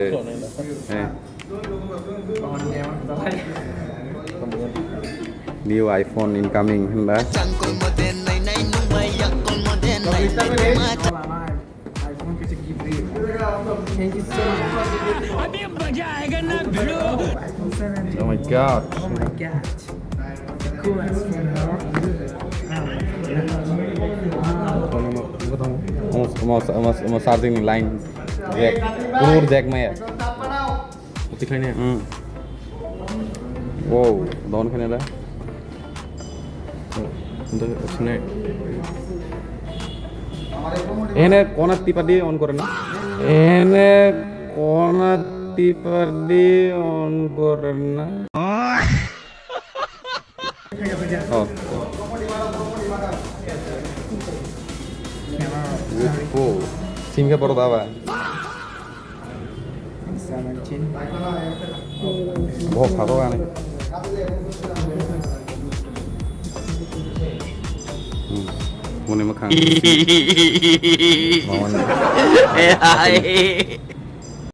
New iPhone incoming hả? iPhone कैसे gift the thank you so much अभी मजा आएगा ना भिड़ो iPhone 7 Oh my god. oh my god cool iPhone Mau charging line jack. Pure jack mày à? Tí khai nè. Wow, đón cái này đấy. ওখানে এনে কোন টিপা দিয়ে অন করে না এনে কোন টিপা দিয়ে অন করে না ও ও সিঙ্গাপুর দাবা 17 বহুত ভালো গান মনে মা খান